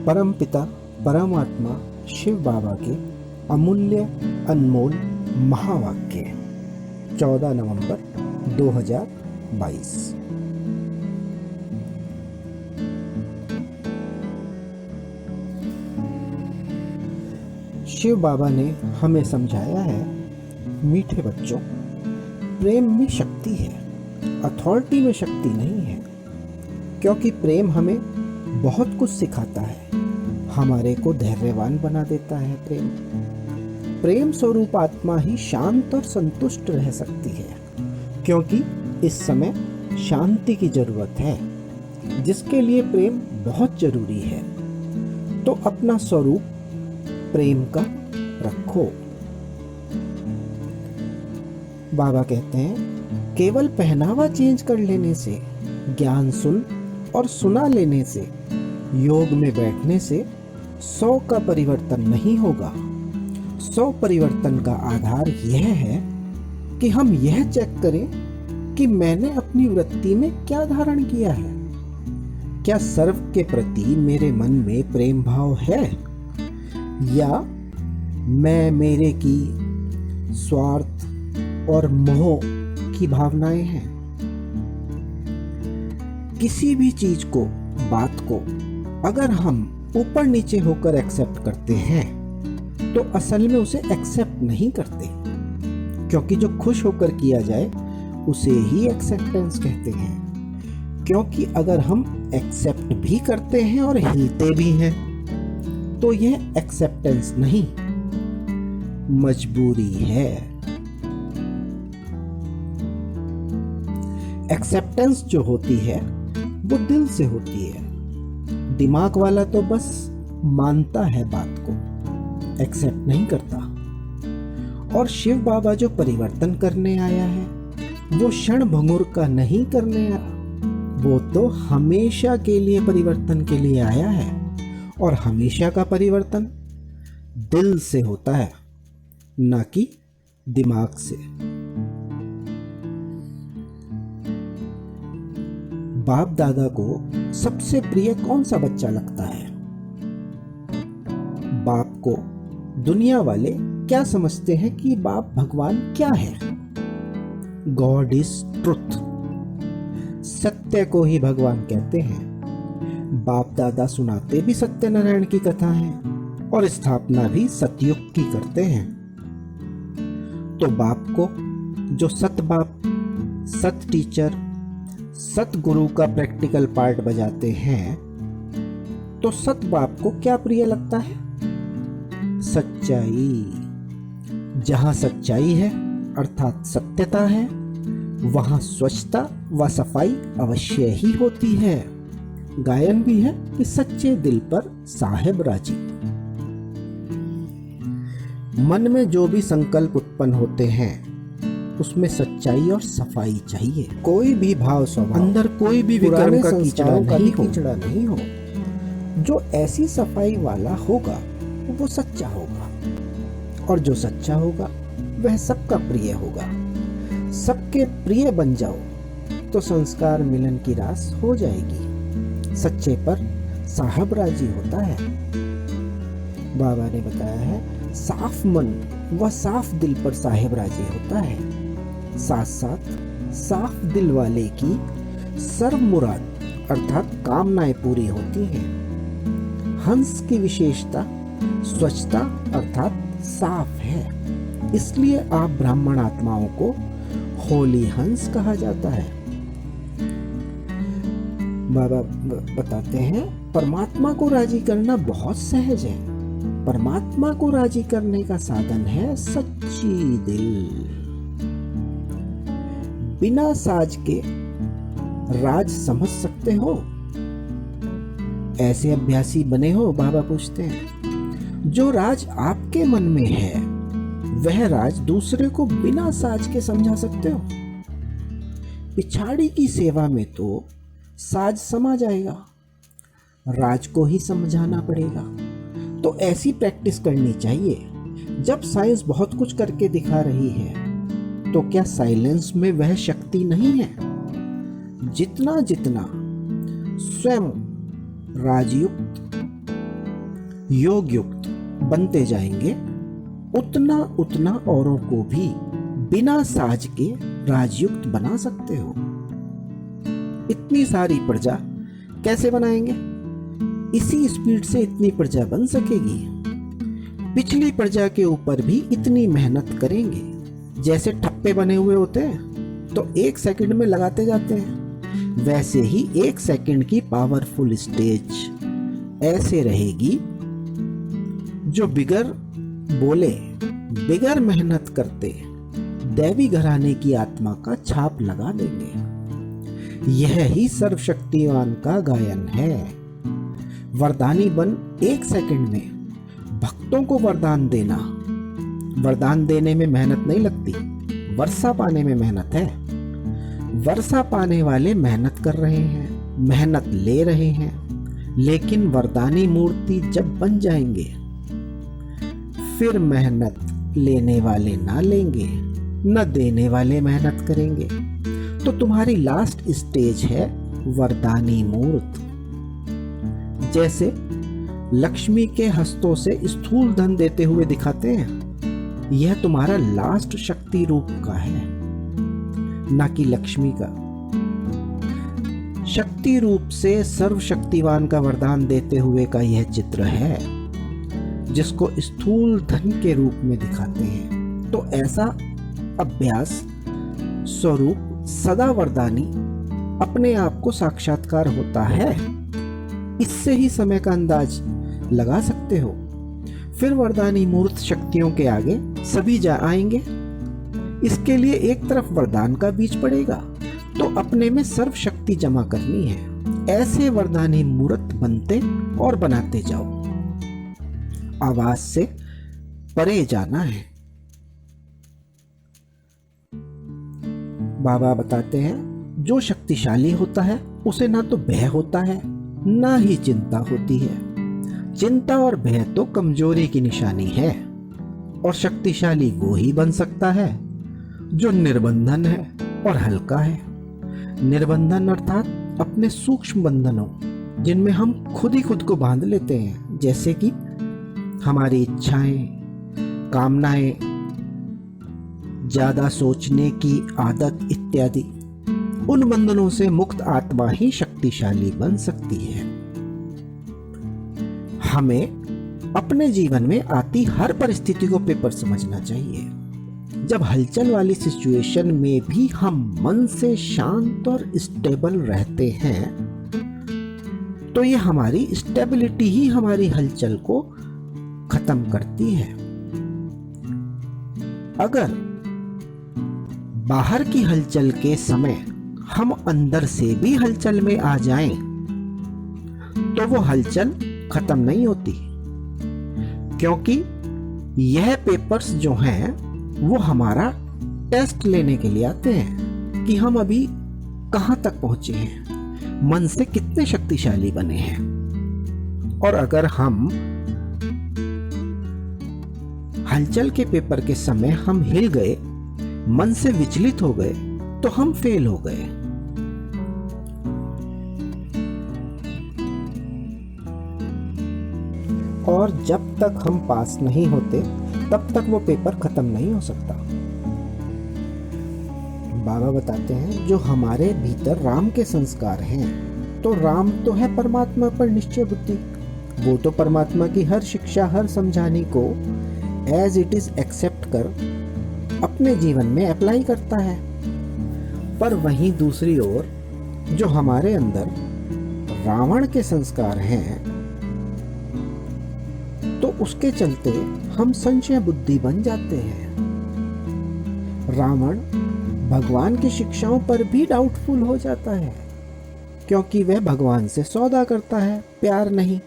परमपिता परमात्मा शिव बाबा के अमूल्य अनमोल महावाक्य 14 नवंबर 2022। शिव बाबा ने हमें समझाया है, मीठे बच्चों, प्रेम में शक्ति है, अथॉरिटी में शक्ति नहीं है। क्योंकि प्रेम हमें बहुत कुछ सिखाता है, हमारे को धैर्यवान बना देता है। प्रेम स्वरूप आत्मा ही शांत और संतुष्ट रह सकती है, क्योंकि इस समय शांति की जरूरत है, जिसके लिए प्रेम बहुत जरूरी है। तो अपना स्वरूप प्रेम का रखो। बाबा कहते हैं, केवल पहनावा चेंज कर लेने से, ज्ञान सुन और सुना लेने से, योग में बैठने से 100 का परिवर्तन नहीं होगा। 100 परिवर्तन का आधार यह है कि हम यह चेक करें कि मैंने अपनी वृत्ति में क्या धारण किया है। क्या सर्व के प्रति मेरे मन में प्रेम भाव है, या मैं मेरे की स्वार्थ और मोह की भावनाएं हैं। किसी भी चीज को, बात को अगर हम ऊपर नीचे होकर एक्सेप्ट करते हैं तो असल में उसे एक्सेप्ट नहीं करते, क्योंकि जो खुश होकर किया जाए उसे ही एक्सेप्टेंस कहते हैं। क्योंकि अगर हम एक्सेप्ट भी करते हैं और हिलते भी हैं तो यह एक्सेप्टेंस नहीं, मजबूरी है। एक्सेप्टेंस जो होती है वो दिल से होती है। दिमाग वाला तो बस मानता है बात को, एक्सेप्ट नहीं करता। और शिव बाबा जो परिवर्तन करने आया है वो क्षण भंगुर का नहीं करने आया, वो तो हमेशा के लिए परिवर्तन के लिए आया है। और हमेशा का परिवर्तन दिल से होता है, ना कि दिमाग से। बाप दादा को सबसे प्रिय कौन सा बच्चा लगता है? बाप को दुनिया वाले क्या समझते हैं कि बाप भगवान क्या है? गॉड इज ट्रुथ, सत्य को ही भगवान कहते हैं। बाप दादा सुनाते भी सत्यनारायण की कथा है और स्थापना भी सतयुग की करते हैं। तो बाप को जो सत बाप, सत टीचर, सत गुरु का प्रैक्टिकल पार्ट बजाते हैं, तो सत बाप को क्या प्रिय लगता है? सच्चाई। जहां सच्चाई है अर्थात सत्यता है, वहां स्वच्छता व सफाई अवश्य ही होती है। गायन भी है कि सच्चे दिल पर साहेब राजी। मन में जो भी संकल्प उत्पन्न होते हैं उसमें सच्चाई और सफाई चाहिए। कोई भी भाव स्वभाव, अंदर कोई भी विकर्म का कीचड़ा नहीं हो। जो ऐसी सफाई वाला होगा वो सच्चा होगा, और जो सच्चा होगा वह सबका प्रिय होगा। सबके प्रिय बन जाओ तो संस्कार मिलन की रास हो जाएगी। सच्चे पर साहब राजी होता है। बाबा ने बताया है, साफ मन व साफ दिल पर साहेब राजी होता है। साथ साथ साफ दिल वाले की सर्व मुराद अर्थात कामनाएं पूरी होती हैं। हंस की विशेषता स्वच्छता अर्थात साफ है, इसलिए आप ब्राह्मण आत्माओं को होली हंस कहा जाता है। बाबा बताते हैं, परमात्मा को राजी करना बहुत सहज है। परमात्मा को राजी करने का साधन है सच्ची दिल। बिना साज के राज समझ सकते हो? ऐसे अभ्यासी बने हो? बाबा पूछते हैं। जो राज आपके मन में है वह राज दूसरे को बिना साज के समझा सकते हो? पिछाड़ी की सेवा में तो साज समा जाएगा, राज को ही समझाना पड़ेगा। तो ऐसी प्रैक्टिस करनी चाहिए। जब साइंस बहुत कुछ करके दिखा रही है तो क्या साइलेंस में वह शक्ति नहीं है? जितना जितना स्वयं राजयुक्त योग युक्त बनते जाएंगे, उतना उतना औरों को भी बिना साज के राजयुक्त बना सकते हो। इतनी सारी प्रजा कैसे बनाएंगे? इसी स्पीड से इतनी प्रजा बन सकेगी। पिछली प्रजा के ऊपर भी इतनी मेहनत करेंगे। जैसे ठप्पे बने हुए होते हैं तो 1 सेकंड में लगाते जाते हैं, वैसे ही 1 सेकंड की पावरफुल स्टेज ऐसे रहेगी जो बिगर बोले, बिगर मेहनत करते दैवी घराने की आत्मा का छाप लगा देंगे। यह ही सर्वशक्तिमान का गायन है। वरदानी बन 1 सेकंड में भक्तों को वरदान देना। वरदान देने में मेहनत नहीं लगती, वर्षा पाने में मेहनत है। वर्षा पाने वाले मेहनत कर रहे हैं, मेहनत ले रहे हैं, लेकिन वरदानी मूर्ति जब बन जाएंगे फिर मेहनत लेने वाले ना लेंगे, न देने वाले मेहनत करेंगे। तो तुम्हारी लास्ट स्टेज है वरदानी मूर्त। जैसे लक्ष्मी के हस्तों से स्थूल धन देते हुए दिखाते हैं, यह तुम्हारा लास्ट शक्ति रूप का है, ना कि लक्ष्मी का। शक्ति रूप से सर्वशक्तिवान का वरदान देते हुए का यह चित्र है, जिसको स्थूल धन के रूप में दिखाते हैं। तो ऐसा अभ्यास स्वरूप सदा वरदानी अपने आप को साक्षात्कार होता है। इससे ही समय का अंदाज लगा सकते हो। फिर वरदानी मूर्त शक्तियों के आगे सभी जा आएंगे। इसके लिए एक तरफ वरदान का बीज पड़ेगा, तो अपने में सर्व शक्ति जमा करनी है। ऐसे वरदानी मूर्त बनते और बनाते जाओ। आवाज से परे जाना है। बाबा बताते हैं, जो शक्तिशाली होता है उसे ना तो भय होता है ना ही चिंता होती है। चिंता और भय तो कमजोरी की निशानी है, और शक्तिशाली वो ही बन सकता है जो निर्बंधन है और हल्का है। निर्बंधन अर्थात अपने सूक्ष्म बंधनों, जिनमें हम खुद ही खुद को बांध लेते हैं, जैसे कि हमारी इच्छाएं, कामनाएं, ज्यादा सोचने की आदत इत्यादि। उन बंधनों से मुक्त आत्मा ही शक्तिशाली बन सकती है। हमें अपने जीवन में आती हर परिस्थिति को पेपर समझना चाहिए। जब हलचल वाली सिचुएशन में भी हम मन से शांत और स्टेबल रहते हैं, तो ये हमारी स्टेबिलिटी ही हमारी हलचल को खत्म करती है। अगर बाहर की हलचल के समय हम अंदर से भी हलचल में आ जाएं, तो वो हलचल खत्म नहीं होती, क्योंकि यह पेपर्स जो हैं वो हमारा टेस्ट लेने के लिए आते हैं कि हम अभी कहां तक पहुंचे हैं, मन से कितने शक्तिशाली बने हैं। और अगर हम हलचल के पेपर के समय हम हिल गए, मन से विचलित हो गए, तो हम फेल हो गए। और जब तक हम पास नहीं होते तब तक वो पेपर खत्म नहीं हो सकता। बाबा बताते हैं, जो हमारे भीतर राम के संस्कार हैं, तो राम तो है परमात्मा पर निश्चय बुद्धि। वो तो परमात्मा की हर शिक्षा, हर समझाने को एज इट इज एक्सेप्ट कर अपने जीवन में अप्लाई करता है। पर वहीं दूसरी ओर जो हमारे अंदर रावण के संस्कार हैं, तो उसके चलते हम संशय बुद्धि बन जाते हैं। रावण भगवान की शिक्षाओं पर भी डाउटफुल हो जाता है, क्योंकि वह भगवान से सौदा करता है, प्यार नहीं।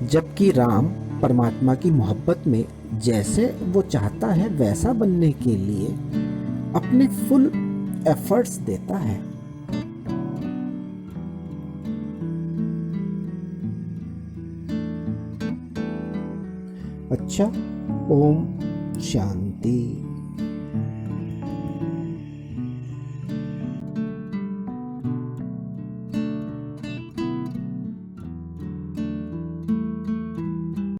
जबकि राम परमात्मा की मोहब्बत में जैसे वो चाहता है वैसा बनने के लिए अपने फुल एफर्ट्स देता है। अच्छा, ओम शांति।